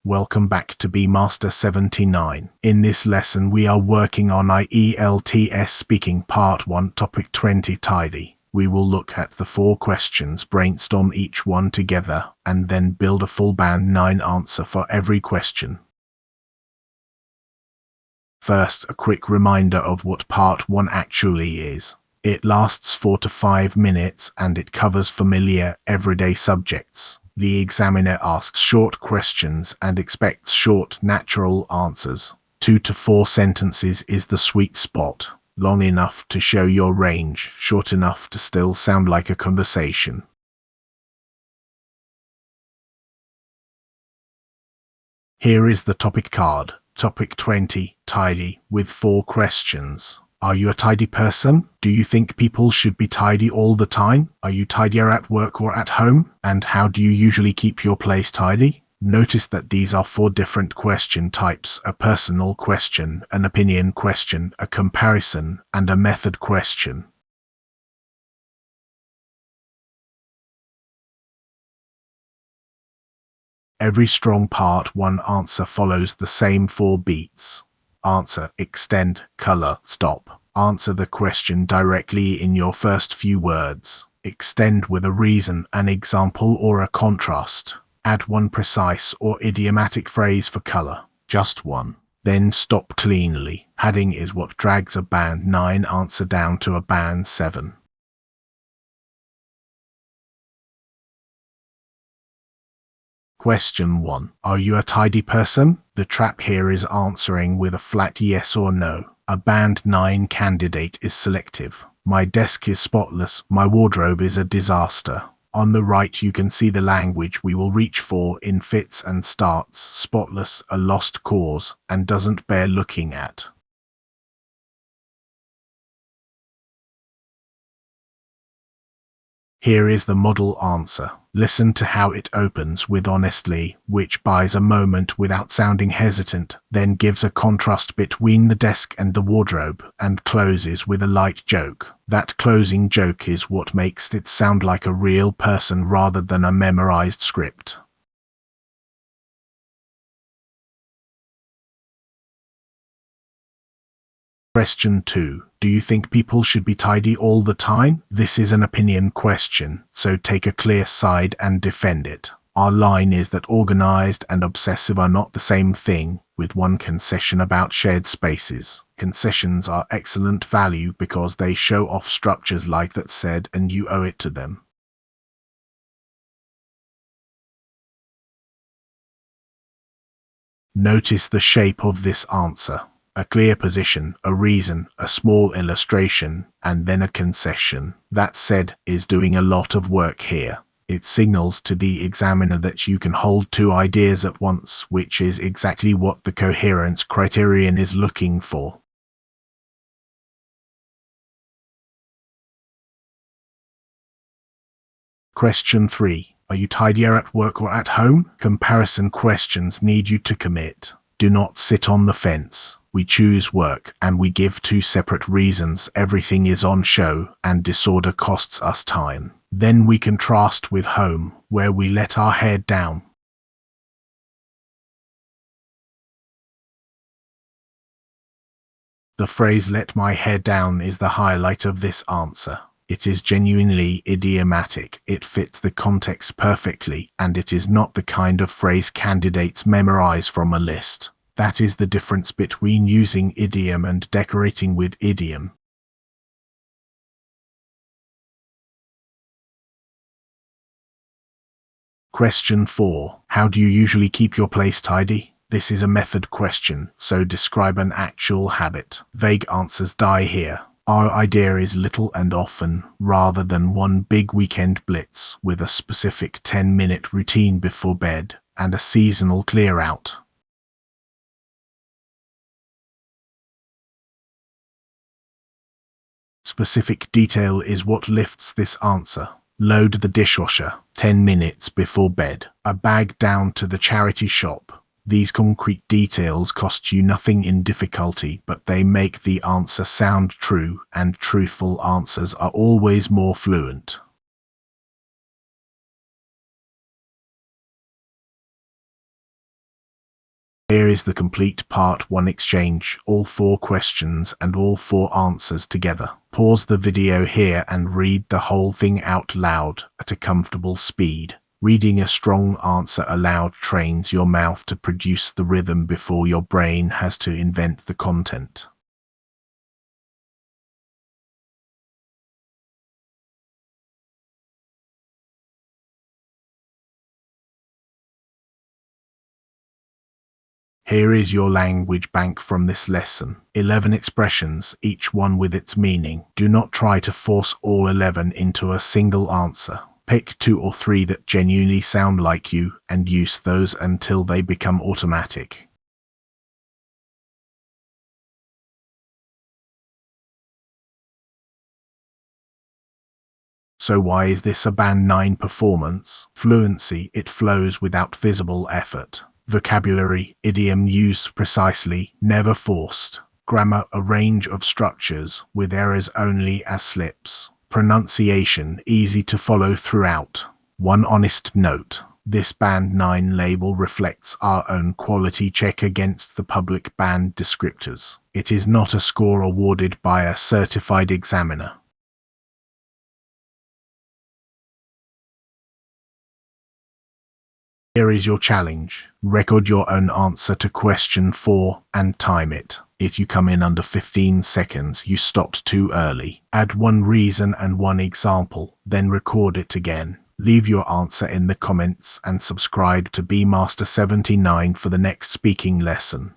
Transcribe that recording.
Welcome back to Master 79. In this lesson we are working on ielts speaking part 1 topic 20 tidy. We will look at the 4 questions, brainstorm each one together, and then build a full band 9 answer for every question. First, a quick reminder of what part 1 actually is. It lasts 4 to 5 minutes and it covers familiar, everyday subjects. The examiner asks short questions and expects short, natural answers. 2 to 4 sentences is the sweet spot. Long enough to show your range, short enough to still sound like a conversation. Here is the topic card. Topic 20, tidy, with 4 questions. Are you a tidy person? Do you think people should be tidy all the time? Are you tidier at work or at home? And how do you usually keep your place tidy? Notice that these are 4 different question types: a personal question, an opinion question, a comparison, and a method question. Every strong part 1 answer follows the same 4 beats. Answer, extend, color, stop. Answer the question directly in your first few words. Extend with a reason, an example, or a contrast. Add one precise or idiomatic phrase for color, just one. Then stop cleanly. Padding is what drags a band 9 answer down to a band 7. Question 1. Are you a tidy person? The trap here is answering with a flat yes or no. A band 9 candidate is selective. My desk is spotless. My wardrobe is a disaster. On the right you can see the language we will reach for in fits and starts. Spotless, a lost cause, and doesn't bear looking at. Here is the model answer. Listen to how it opens with honestly, which buys a moment without sounding hesitant, then gives a contrast between the desk and the wardrobe, and closes with a light joke. That closing joke is what makes it sound like a real person rather than a memorized script. Question 2. Do you think people should be tidy all the time? This is an opinion question, so take a clear side and defend it. Our line is that organized and obsessive are not the same thing, with one concession about shared spaces. Concessions are excellent value because they show off structures like that said and you owe it to them. Notice the shape of this answer. A clear position, a reason, a small illustration, and then a concession. That said is doing a lot of work here. It signals to the examiner that you can hold 2 ideas at once, which is exactly what the coherence criterion is looking for. Question 3. Are you tidier at work or at home? Comparison questions need you to commit. Do not sit on the fence. We choose work, and we give 2 separate reasons. Everything is on show, and disorder costs us time. Then we contrast with home, where we let our head down. The phrase "let my head down" is the highlight of this answer. It is genuinely idiomatic, it fits the context perfectly, and it is not the kind of phrase candidates memorize from a list. That is the difference between using idiom and decorating with idiom. Question 4. How do you usually keep your place tidy? This is a method question, so describe an actual habit. Vague answers die here. Our idea is little and often, rather than one big weekend blitz, with a specific 10-minute routine before bed, and a seasonal clear-out. Specific detail is what lifts this answer. Load the dishwasher, 10 minutes before bed. A bag down to the charity shop. These concrete details cost you nothing in difficulty, but they make the answer sound true, and truthful answers are always more fluent. Here is the complete part 1 exchange, all 4 questions and all 4 answers together. Pause the video here and read the whole thing out loud at a comfortable speed. Reading a strong answer aloud trains your mouth to produce the rhythm before your brain has to invent the content. Here is your language bank from this lesson. 11 expressions, each one with its meaning. Do not try to force all 11 into a single answer. Pick 2 or 3 that genuinely sound like you and use those until they become automatic. So why is this a Band 9 performance? Fluency, it flows without visible effort. Vocabulary, idiom used precisely, never forced. Grammar, a range of structures, with errors only as slips. Pronunciation, easy to follow throughout. One honest note. This Band 9 label reflects our own quality check against the public band descriptors. It is not a score awarded by a certified examiner. Here is your challenge. Record your own answer to question 4 and time it. If you come in under 15 seconds, you stopped too early. Add 1 reason and 1 example, then record it again. Leave your answer in the comments and subscribe to Bmaster79 for the next speaking lesson.